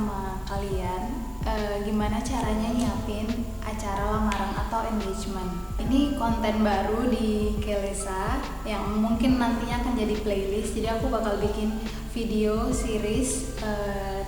sama kalian gimana caranya nyiapin acara lamaran atau engagement. Ini konten baru di Kelesa yang mungkin nantinya akan jadi playlist. Jadi aku bakal bikin video series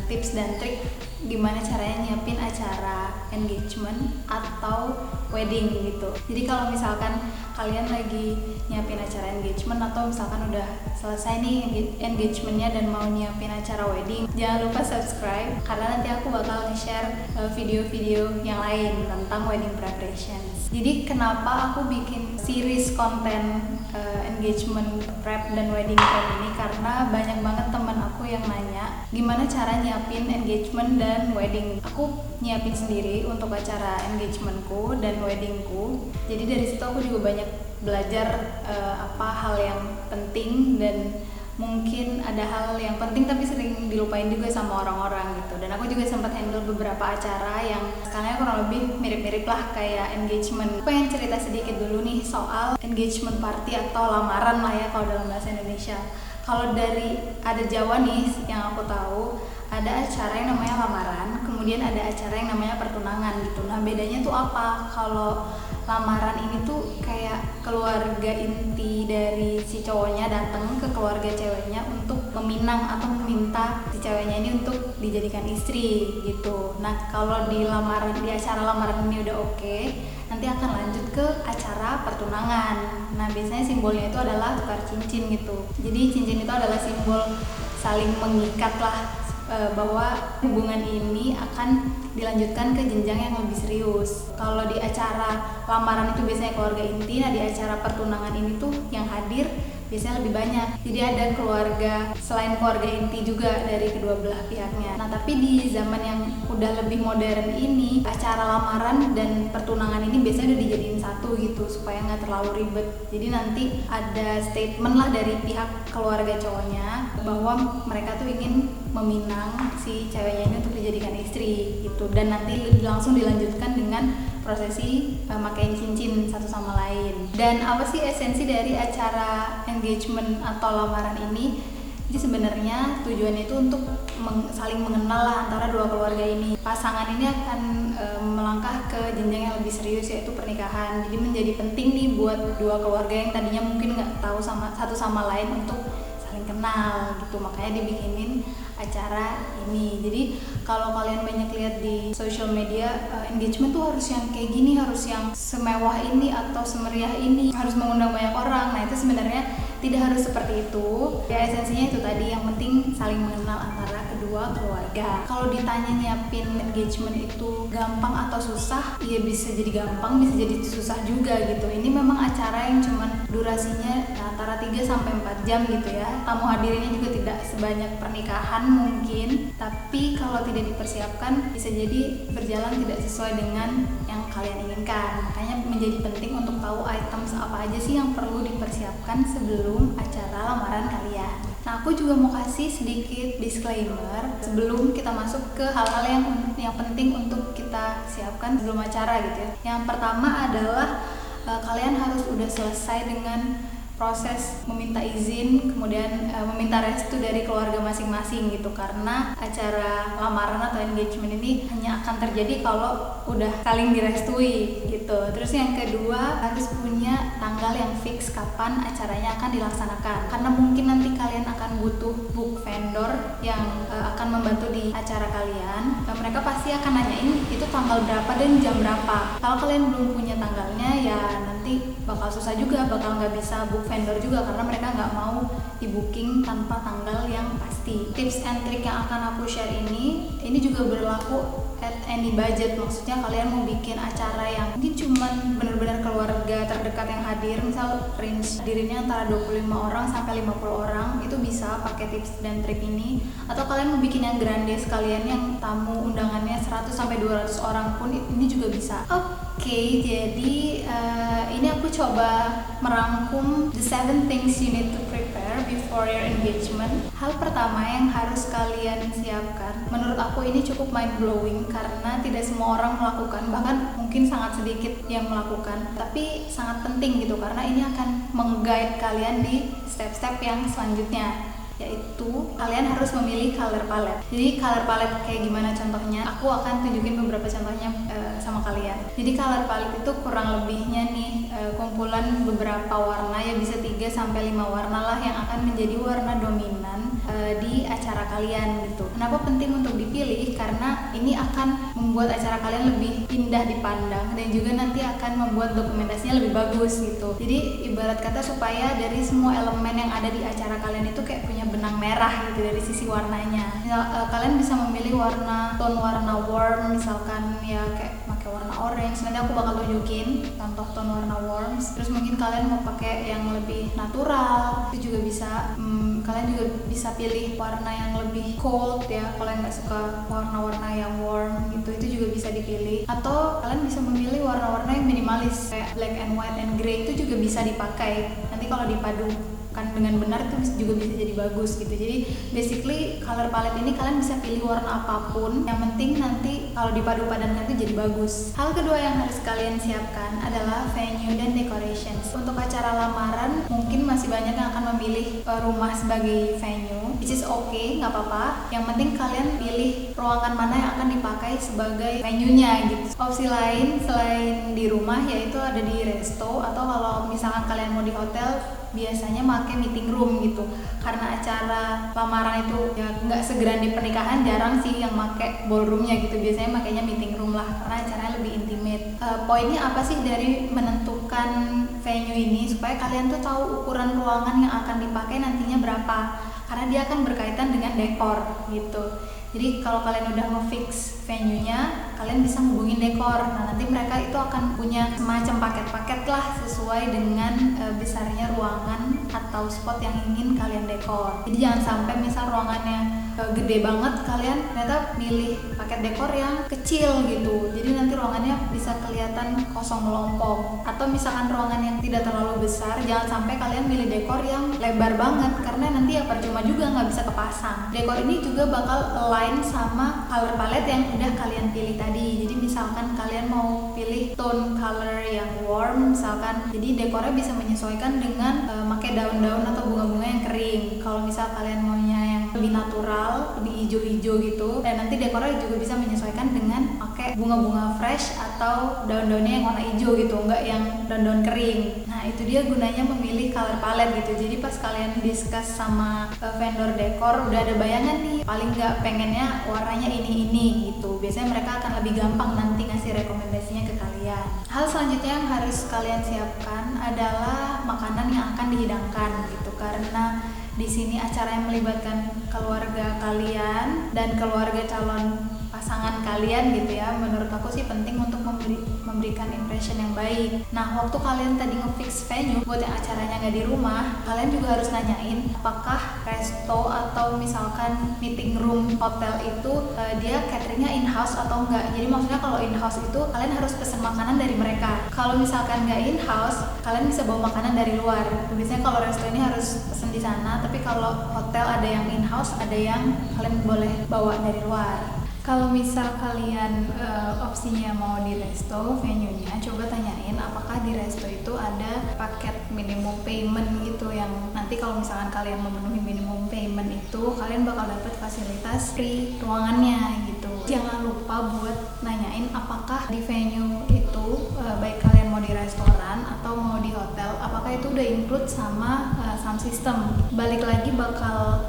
tips dan trik gimana caranya nyiapin acara engagement atau wedding gitu. Jadi kalau misalkan kalian lagi nyiapin acara engagement atau misalkan udah selesai nih engagementnya dan mau nyiapin acara wedding, jangan lupa subscribe karena nanti aku bakal nge-share video-video yang lain tentang wedding preparations. Jadi kenapa aku bikin series konten engagement prep dan wedding prep ini, karena banyak banget teman aku yang nanya gimana cara nyiapin engagement dan wedding. Aku nyiapin sendiri untuk acara engagementku dan weddingku. Jadi dari situ aku juga banyak belajar apa hal yang penting, dan mungkin ada hal yang penting tapi sering dilupain juga sama orang-orang gitu. Dan aku juga sempat handle beberapa acara yang sekarang kurang lebih mirip-mirip lah kayak engagement. Aku pengen cerita sedikit dulu nih soal engagement party atau lamaran lah ya kalau dalam bahasa Indonesia. Kalau dari ada Jawa nih yang aku tahu, ada acara yang namanya lamaran, kemudian ada acara yang namanya pertunangan gitu. Nah bedanya tuh apa? Kalau lamaran ini tuh kayak keluarga inti dari si cowoknya datang ke keluarga ceweknya untuk meminang atau meminta si ceweknya ini untuk dijadikan istri gitu. Nah kalau di acara lamaran ini udah oke, nanti akan lanjut ke acara pertunangan. Nah biasanya simbolnya itu adalah tukar cincin gitu. Jadi cincin itu adalah simbol saling mengikat lah, bahwa hubungan ini akan dilanjutkan ke jenjang yang lebih serius. Kalau di acara lamaran itu biasanya keluarga inti, nah di acara pertunangan ini tuh yang hadir biasanya lebih banyak. Jadi ada keluarga selain keluarga inti juga dari kedua belah pihaknya. Nah tapi di zaman yang udah lebih modern ini, acara lamaran dan pertunangan ini biasanya udah dijadiin satu gitu supaya nggak terlalu ribet. Jadi nanti ada statement lah dari pihak keluarga cowoknya bahwa mereka tuh ingin meminang si ceweknya ini untuk dijadikan istri gitu, dan nanti langsung dilanjutkan dengan prosesi makain cincin satu sama lain. Dan apa sih esensi dari acara engagement atau lamaran ini? Jadi sebenarnya tujuannya itu untuk saling mengenal lah antara dua keluarga ini. Pasangan ini akan melangkah ke jenjang yang lebih serius, yaitu pernikahan. Jadi menjadi penting nih buat dua keluarga yang tadinya mungkin nggak tahu satu sama lain untuk saling kenal gitu. Makanya dibikinin acara ini. Jadi kalau kalian banyak lihat di social media, engagement tuh harus yang kayak gini, harus yang semewah ini atau semeriah ini, harus mengundang banyak orang. Nah itu sebenarnya tidak harus seperti itu. Ya esensinya itu tadi, yang penting saling mengenal antara kedua keluarga. Kalau ditanya nyiapin engagement itu gampang atau susah, ya bisa jadi gampang, bisa jadi susah juga gitu. Ini memang acara yang cuman durasinya antara 3-4 jam gitu ya. Tamu hadirinnya juga tidak sebanyak pernikahan mungkin, tapi kalau tidak dipersiapkan bisa jadi berjalan tidak sesuai dengan yang kalian inginkan. Makanya menjadi penting untuk tahu items apa aja sih yang perlu dipersiapkan sebelum acara lamaran kalian. Nah aku juga mau kasih sedikit disclaimer sebelum kita masuk ke hal-hal yang penting untuk kita siapkan sebelum acara gitu ya. Yang pertama adalah kalian harus udah selesai dengan proses meminta izin, kemudian meminta restu dari keluarga masing-masing gitu, karena acara lamaran atau engagement ini hanya akan terjadi kalau udah saling direstui gitu. Terus yang kedua, harus punya tanggal yang fix kapan acaranya akan dilaksanakan, karena mungkin nanti kalian akan butuh book vendor yang akan membantu di acara kalian. Mereka pasti akan nanyain itu tanggal berapa dan jam berapa. Kalau kalian belum punya tanggalnya, ya nanti bakal susah juga, bakal nggak bisa book vendor juga karena mereka nggak mau di booking tanpa tanggal yang pasti. Tips and trick yang akan aku share ini juga berlaku at any budget. Maksudnya kalian mau bikin acara yang mungkin cuman benar-benar keluarga terdekat yang hadir, misal range hadirinnya antara 25 orang sampai 50 orang, itu bisa pakai tips dan trik ini. Atau kalian mau bikin yang grande sekalian, yang tamu undangannya 100 sampai 200 orang pun ini juga bisa. Oke, jadi ini aku coba merangkum the 7 things you need to prepare before your engagement. Hal pertama yang harus kalian siapkan, menurut aku ini cukup mind blowing karena tidak semua orang melakukan, bahkan mungkin sangat sedikit yang melakukan, tapi sangat penting gitu karena ini akan meng-guide kalian di step-step yang selanjutnya. yaitu kalian harus memilih color palette. Jadi color palette kayak gimana contohnya? Aku akan tunjukin beberapa contohnya sama kalian. Jadi color palette itu kurang lebihnya nih kumpulan beberapa warna, ya bisa 3-5 warna lah yang akan menjadi warna dominan di acara kalian gitu. Kenapa penting untuk dipilih? Karena ini akan membuat acara kalian lebih indah dipandang dan juga nanti akan membuat dokumentasinya lebih bagus gitu. Jadi ibarat kata supaya dari semua elemen yang ada di acara kalian itu kayak punya benang merah gitu dari sisi warnanya. Kalian bisa memilih tone warna warm, misalkan ya kayak pakai warna orange. Nanti aku bakal tunjukin contoh tone warna warm. Terus mungkin kalian mau pakai yang lebih natural, itu juga bisa. Kalian juga bisa pilih warna yang lebih cold ya, kalau nggak suka warna-warna yang warm gitu, itu juga bisa dipilih. Atau kalian bisa memilih warna-warna yang minimalis kayak black and white and grey, itu juga bisa dipakai. Nanti kalau dipadukan dengan benar itu juga bisa jadi bagus gitu. Jadi basically color palette ini kalian bisa pilih warna apapun, yang penting nanti kalau dipadu-padankan itu jadi bagus. Hal kedua yang harus kalian siapkan adalah venue dan decorations. Untuk acara lamaran mungkin masih banyak yang akan memilih rumah sebagai venue, which is okay, nggak apa-apa. Yang penting kalian pilih ruangan mana yang akan dipakai sebagai venue-nya gitu. Opsi lain selain di rumah yaitu ada di resto, atau kalau misalkan kalian mau di hotel biasanya pakai meeting room gitu. Karena acara lamaran itu ya nggak segrande pernikahan, jarang sih yang pakai ballroomnya gitu. Biasanya makanya meeting room lah karena acaranya lebih intimate. Poinnya apa sih dari menentukan venue ini? Supaya kalian tuh tahu ukuran ruangan yang akan dipakai nantinya berapa, karena dia akan berkaitan dengan dekor gitu. Jadi kalau kalian udah nge-fix venue-nya, kalian bisa hubungin dekor. Nah, nanti mereka itu akan punya semacam paket-paket lah sesuai dengan besarnya ruangan atau spot yang ingin kalian dekor. Jadi jangan sampai misal ruangannya gede banget, kalian ternyata milih paket dekor yang kecil gitu. Jadi nanti ruangannya bisa kelihatan kosong melompong. Atau misalkan ruangan yang tidak terlalu besar, jangan sampai kalian milih dekor yang lebar banget, karena nanti ya percuma juga, nggak bisa kepasang. Dekor ini juga bakal align sama color palette yang udah kalian pilih tadi. Jadi misalkan kalian mau pilih tone color yang warm misalkan, jadi dekornya bisa menyesuaikan dengan pakai daun-daun atau bunga-bunga yang kering. Kalau misal kalian maunya yang lebih natural, lebih hijau-hijau gitu, dan nanti dekornya juga bisa menyesuaikan dengan pakai bunga-bunga fresh atau daun-daunnya yang warna hijau gitu, enggak yang daun-daun kering. Nah, itu dia gunanya memilih color palette gitu. Jadi pas kalian discuss sama vendor dekor, udah ada bayangan nih, paling nggak pengennya warnanya ini gitu. Biasanya mereka akan lebih gampang nanti ngasih rekomendasinya ke kalian. Hal selanjutnya yang harus kalian siapkan adalah makanan yang akan dihidangkan gitu, karena di sini acara yang melibatkan keluarga kalian dan keluarga calon pasangan kalian gitu ya. Menurut aku sih penting untuk memberikan impression yang baik. Nah, waktu kalian tadi nge-fix venue buat yang acaranya nggak di rumah, kalian juga harus nanyain apakah resto atau misalkan meeting room hotel itu dia cateringnya in-house atau enggak. Jadi maksudnya kalau in-house itu kalian harus pesen makanan dari mereka. Kalau misalkan nggak in-house, kalian bisa bawa makanan dari luar. Biasanya kalau resto ini harus pesen di sana, tapi kalau hotel ada yang in-house, ada yang kalian boleh bawa dari luar. Kalau misal kalian opsinya mau di resto venue-nya, coba tanyain apakah di resto itu ada paket minimum payment gitu, yang nanti kalau misalkan kalian memenuhi minimum payment itu kalian bakal dapat fasilitas free ruangannya gitu. Jangan lupa buat nanyain apakah di venue itu baik kalian mau di restoran atau mau di hotel, apakah itu udah include sama sound system. Balik lagi bakal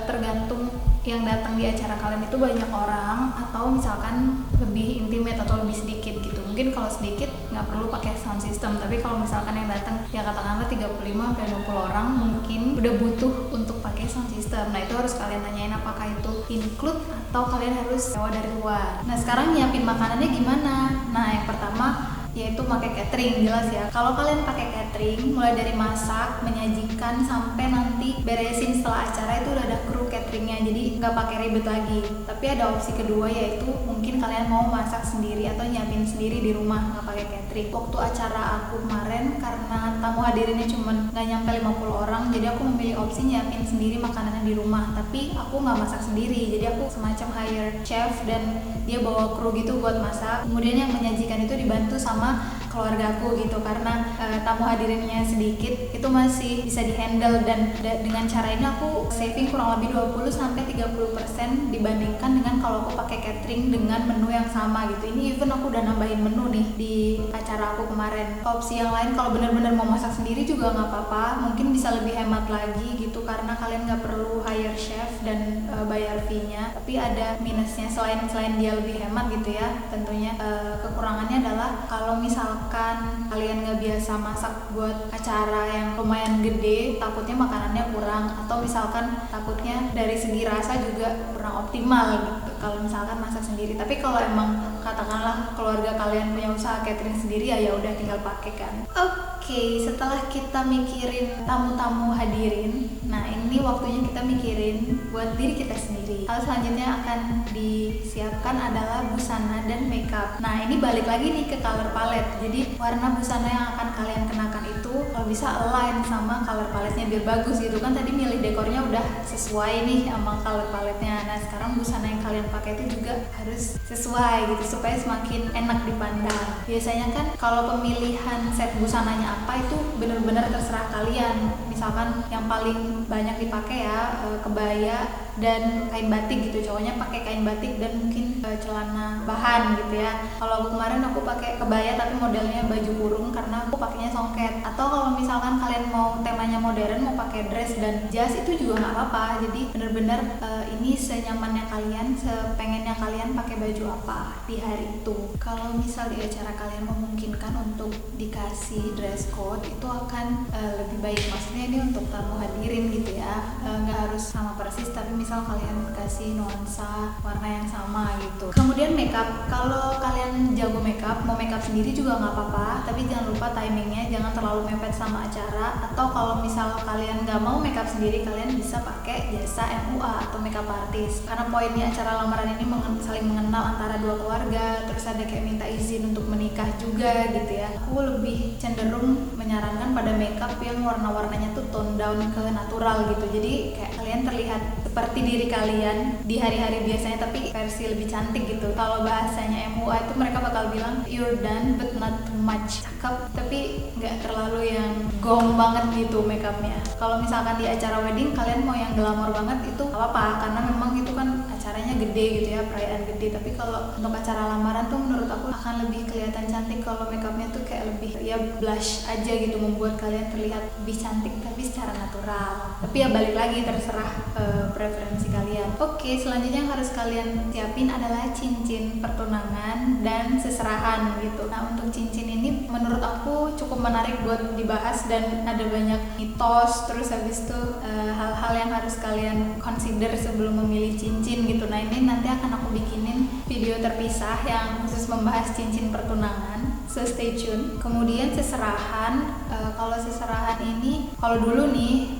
tergantung yang datang di acara kalian itu banyak orang atau misalkan lebih intimate atau lebih sedikit gitu. Mungkin kalau sedikit nggak perlu pakai sound system, tapi kalau misalkan yang datang ya katakanlah 35-20 orang, mungkin udah butuh untuk pakai sound system. Nah, itu harus kalian tanyain apakah itu include atau kalian harus sewa dari luar. Nah, sekarang nyiapin makanannya gimana? Nah, yang pertama yaitu pakai catering, jelas ya. Kalau kalian pakai catering, mulai dari masak, menyajikan, sampai nanti beresin setelah acara itu udah ada kru cateringnya, jadi nggak pakai ribet lagi. Tapi ada opsi kedua, yaitu mungkin kalian mau masak sendiri atau nyiapin sendiri di rumah, nggak pakai catering. Waktu acara aku kemarin, karena tamu hadirinnya cuma nggak nyampe 50 orang, jadi aku memilih opsi nyiapin sendiri makanannya di rumah. Tapi aku nggak masak sendiri, jadi aku semacam hire chef dan dia bawa kru gitu buat masak. Kemudian yang menyajikan itu dibantu sama keluargaku gitu, karena tamu hadirinnya sedikit itu masih bisa dihandle, dan dengan cara ini aku saving kurang lebih 20-30% dibandingkan dengan kalau aku pakai catering dengan menu yang sama gitu. Ini even aku udah nambahin menu nih di acara aku kemarin. Opsi yang lain kalau bener-bener mau masak sendiri juga nggak apa-apa, mungkin bisa lebih hemat lagi gitu karena kalian nggak perlu hire chef dan bayar fee-nya. Tapi ada minusnya selain dia lebih hemat gitu ya tentunya. Kekurangannya adalah kalau misalkan kalian nggak biasa masak buat acara yang lumayan gede, takutnya makanannya kurang, atau misalkan takutnya dari segi rasa juga kurang optimal gitu kalau misalkan masak sendiri. Tapi kalau emang katakanlah keluarga kalian punya usaha catering sendiri, ya udah tinggal pakai kan. Oke, setelah kita mikirin tamu-tamu hadirin, nah ini waktunya kita mikirin buat diri kita sendiri. Hal selanjutnya akan disiapkan adalah busana dan makeup. Nah ini balik lagi nih ke color palette. Jadi warna busana yang akan kalian kenakan itu kalau bisa align sama color palette-nya biar bagus gitu kan. Tadi milih dekornya udah sesuai nih sama color palette-nya. Nah sekarang busana yang kalian pakai itu juga harus sesuai gitu supaya semakin enak dipandang. Biasanya kan kalau pemilihan set busananya apa itu bener-bener terserah kalian. Misalkan yang paling banyak dipakai ya kebaya dan kain batik gitu. Cowoknya pakai kain batik dan mungkin celana bahan gitu ya. Kalau aku kemarin aku pakai kebaya tapi modelnya baju kurung karena aku pakainya songket. Atau kalau misalkan kalian mau temanya modern, mau pakai dress dan jas, itu juga nggak apa-apa. Jadi bener-bener ini senyamannya kalian, sepengennya kalian pakai baju apa di hari itu. Kalau misal di acara kalian memungkinkan untuk dikasih dress code, itu akan lebih baik. Maksudnya ini untuk tamu hadirin gitu ya, nggak harus sama persis, tapi misal kalian kasih nuansa warna yang sama gitu. Kemudian makeup, kalau kalian jago makeup, mau makeup sendiri juga nggak apa-apa, tapi jangan lupa timingnya, jangan terlalu mepet sama acara. Atau kalau misal kalian nggak mau makeup sendiri, kalian bisa pakai jasa MUA atau makeup artist. Karena poinnya acara lamaran ini saling mengenal antara dua keluarga, terus ada kayak minta izin untuk menikah juga gitu ya. Aku lebih cenderung menyarankan pada makeup yang warna-warnanya tuh tone down ke natural gitu. Jadi kayak kalian terlihat seperti diri kalian di hari-hari biasanya tapi versi lebih cantik gitu. Kalau bahasanya MUA itu mereka bakal bilang you're done but not too much. Cakep tapi nggak terlalu yang gong banget gitu makeupnya. Kalau misalkan di acara wedding kalian mau yang glamor banget itu gak apa-apa karena memang itu kan acaranya gede gitu ya, perayaan gede. Tapi kalau untuk acara lamaran tuh menurut aku akan lebih kelihatan cantik kalau makeupnya tuh kayak lebih ya blush aja gitu, membuat kalian terlihat lebih cantik tapi secara natural. Tapi ya balik lagi terserah preferensi kalian. Oke, selanjutnya yang harus kalian siapin adalah cincin pertunangan dan seserahan gitu. Nah untuk cincin ini menurut aku cukup menarik buat dibahas dan ada banyak mitos, terus habis itu hal-hal yang harus kalian consider sebelum memilih cincin gitu. Nah ini nanti akan aku bikinin video terpisah yang khusus membahas cincin pertunangan, so stay tune. Kemudian seserahan, kalau seserahan ini kalau dulu nih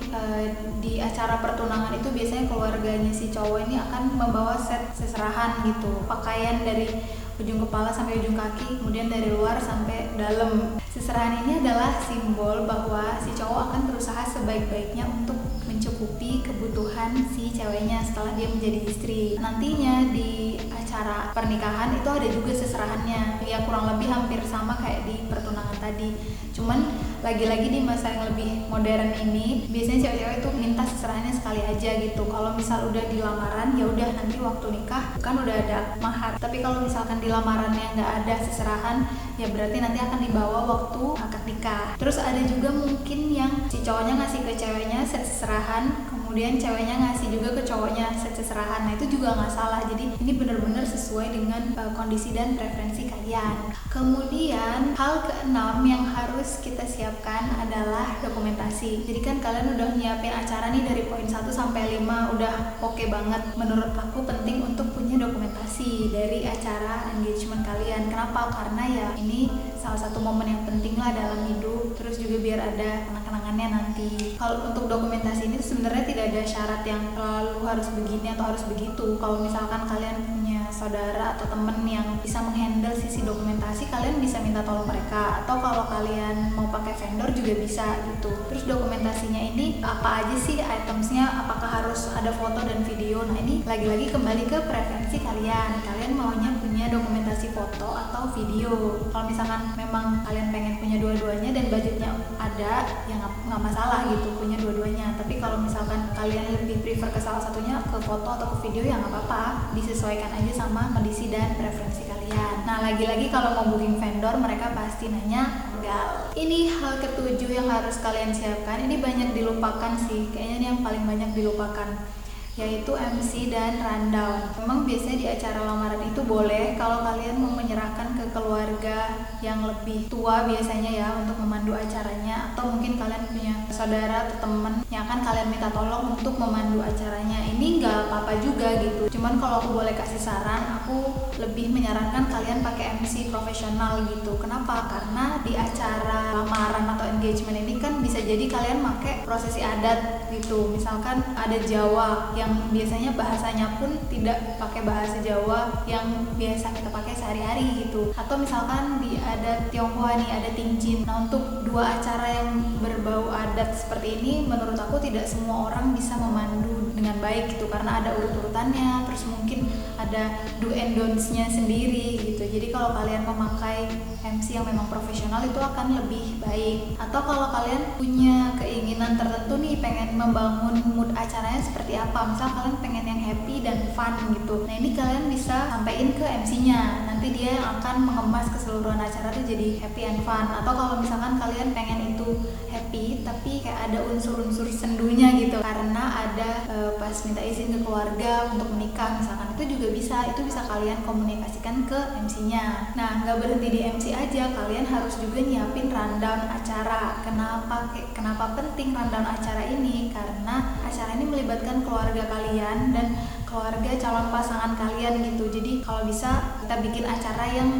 di acara pertunangan itu biasanya keluarganya si cowok ini akan membawa set seserahan gitu, pakaian dari ujung kepala sampai ujung kaki, kemudian dari luar sampai dalam. Seserahan ini adalah simbol bahwa si cowok akan berusaha sebaik-baiknya untuk mencukupi kebutuhan si ceweknya setelah dia menjadi istri. Nantinya di acara pernikahan itu ada juga seserahannya, ya kurang lebih hampir sama kayak di pertunangan tadi. Cuman lagi-lagi di masa yang lebih modern ini biasanya cewek-cewek itu minta seserahannya sekali aja gitu. Kalau misal udah di lamaran ya udah nanti waktu nikah kan udah ada mahar. Tapi kalau misalkan di lamarannya nggak ada seserahan ya berarti nanti akan dibawa waktu akad nikah. Terus ada juga mungkin yang si cowoknya ngasih ke ceweknya set seserahan, kemudian ceweknya ngasih juga ke cowoknya set seserahan. Nah itu juga nggak salah. Jadi ini benar-benar sesuai dengan kondisi dan preferensi kalian. Kemudian hal keenam yang harus kita siapkan adalah dokumentasi. Jadi kan kalian udah nyiapin acara nih dari poin 1 sampai 5 udah oke banget. Menurut aku penting untuk punya dokumentasi dari acara engagement kalian. Kenapa? Karena ya ini salah satu momen yang penting lah dalam hidup. Terus juga biar ada kenang-kenangannya nanti. Kalau untuk dokumentasi ini sebenarnya tidak ada syarat yang terlalu harus begini atau harus begitu. Kalau misalkan kalian punya saudara atau temen yang bisa menghandle sisi dokumentasi, kalian bisa minta tolong mereka. Atau kalau kalian mau pakai vendor juga bisa gitu. Terus dokumentasinya ini apa aja sih itemsnya? Apakah harus harus ada foto dan video. Nah ini lagi-lagi kembali ke preferensi kalian maunya punya dokumentasi foto atau video. Kalau misalkan memang kalian pengen punya dua-duanya dan budgetnya ada, ya nggak masalah gitu punya dua-duanya. Tapi kalau misalkan kalian lebih prefer ke salah satunya, ke foto atau ke video, ya nggak apa-apa, disesuaikan aja sama kondisi dan preferensi kalian. Nah lagi-lagi kalau mau booking vendor, mereka pasti nanya tanggal. Ini hal ketujuh yang harus kalian siapkan. Ini banyak dilupakan sih, kayaknya ini yang paling banyak dilupakan, yaitu MC dan rundown. Memang biasanya di acara lamaran itu boleh kalau kalian mau menyerahkan ke keluarga yang lebih tua biasanya ya untuk memandu acaranya, atau mungkin kalian punya saudara atau temen yang akan kalian minta tolong untuk memandu acaranya. Ini nggak apa-apa juga gitu. Cuman kalau aku boleh kasih saran, aku lebih menyarankan kalian pakai MC profesional gitu. Kenapa? Karena di acara lamaran atau engagement ini kan bisa jadi kalian pakai prosesi adat gitu. Misalkan ada Jawa yang biasanya bahasanya pun tidak pakai bahasa Jawa yang biasa kita pakai sehari-hari gitu. Atau misalkan di adat Tionghoa nih, ada Tingjin. Nah untuk dua acara yang berbau adat seperti ini, menurut aku tidak semua orang bisa memandu dengan baik gitu, karena ada urut-urutannya, terus mungkin ada do and don'ts-nya sendiri gitu. Jadi kalau kalian memakai MC yang memang profesional itu akan lebih baik. Atau kalau kalian punya keinginan tertentu nih, pengen membangun mood acaranya seperti apa, misal kalian pengen yang happy dan fun gitu, nah ini kalian bisa sampaikan ke MC-nya, nanti dia yang akan mengemas keseluruhan acara tuh jadi happy and fun. Atau kalau misalkan kalian pengen itu happy tapi kayak ada unsur-unsur sendunya gitu, karena ada pas minta izin ke keluarga untuk menikah misalkan, itu juga bisa, itu bisa kalian komunikasikan ke MC-nya. Nah nggak berhenti di MC aja, kalian harus juga nyiapin rundown acara. Kenapa penting rundown acara ini? Karena acara ini melibatkan keluarga kalian dan keluarga calon pasangan kalian gitu. Jadi kalau bisa kita bikin acara yang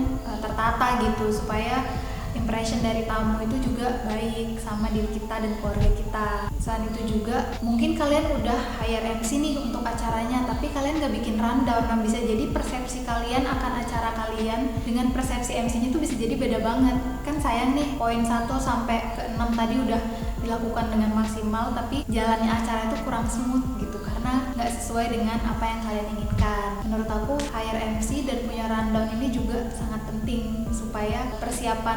tertata gitu, supaya impression dari tamu itu juga baik sama diri kita dan keluarga kita. Selain itu juga mungkin kalian udah hire MC nih untuk acaranya, tapi kalian gak bikin rundown. Nah bisa jadi persepsi kalian akan acara kalian dengan persepsi MC-nya itu bisa jadi beda banget. Kan sayang nih, poin 1 sampai ke 6 tadi udah dilakukan dengan maksimal, tapi jalannya acara itu kurang smooth gitu, karena nggak sesuai dengan apa yang kalian inginkan. Menurut aku hire MC dan punya rundown ini juga sangat penting supaya persiapan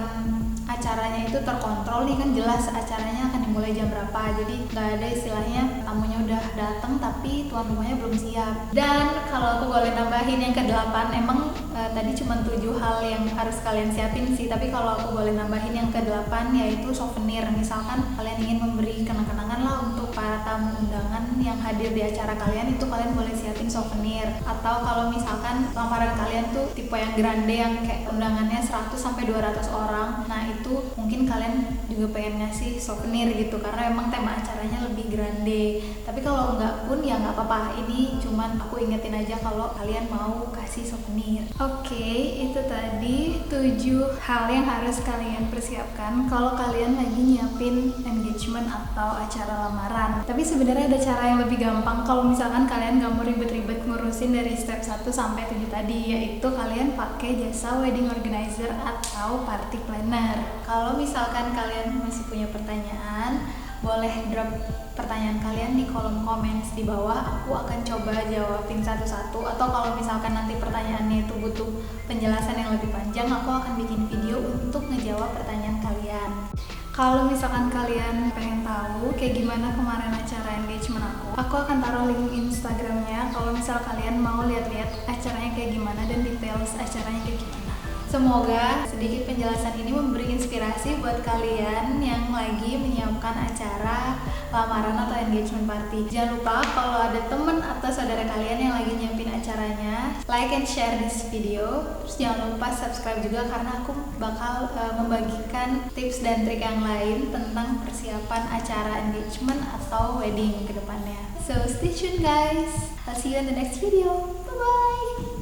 acaranya itu terkontrol nih, kan jelas acaranya akan dimulai jam berapa, jadi nggak ada istilahnya tamunya udah datang tapi tuan rumahnya belum siap. Dan kalau aku boleh nambahin yang ke-8, emang tadi cuma 7 hal yang harus kalian siapin sih, tapi kalau aku boleh nambahin yang ke-8 yaitu souvenir. Misalkan kalian ingin memberi kenang-kenangan lah untuk para tamu undangan yang hadir di acara kalian, itu kalian boleh siapin souvenir. Atau kalau misalkan lamaran kalian tuh tipe yang grande yang kayak undangannya 100-200 orang, nah itu mungkin kalian juga pengen ngasih souvenir gitu, karena memang tema acaranya lebih grande. Tapi kalau enggak pun ya nggak apa-apa, ini cuman aku ingetin aja kalau kalian mau kasih souvenir. Oke, itu tadi 7 hal yang harus kalian persiapkan kalau kalian lagi nyiapin engagement atau acara lamaran. Tapi sebenarnya ada cara yang lebih gampang kalau misalkan kalian nggak mau ribet-ribet ngurusin dari step 1 sampai 7 tadi, yaitu kalian pakai jasa wedding organizer atau party planner. Kalau misalkan kalian masih punya pertanyaan, boleh drop pertanyaan kalian di kolom comments di bawah. Aku akan coba jawabin satu-satu, atau kalau misalkan nanti pertanyaannya itu butuh penjelasan yang lebih panjang, aku akan bikin video untuk ngejawab pertanyaan kalian. Kalau misalkan kalian pengen tahu kayak gimana kemarin acara engagement aku akan taruh link Instagramnya kalau misal kalian mau lihat-lihat acaranya kayak gimana dan details acaranya kayak gimana. Semoga sedikit penjelasan ini memberi inspirasi buat kalian yang lagi menyiapkan acara lamaran atau engagement party. Jangan lupa kalau ada temen atau saudara kalian yang lagi nyiapin acaranya, like and share this video. Terus jangan lupa subscribe juga, karena aku bakal membagikan tips dan trik yang lain tentang persiapan acara engagement atau wedding ke depannya. So stay tuned guys. I'll see you in the next video. Bye bye.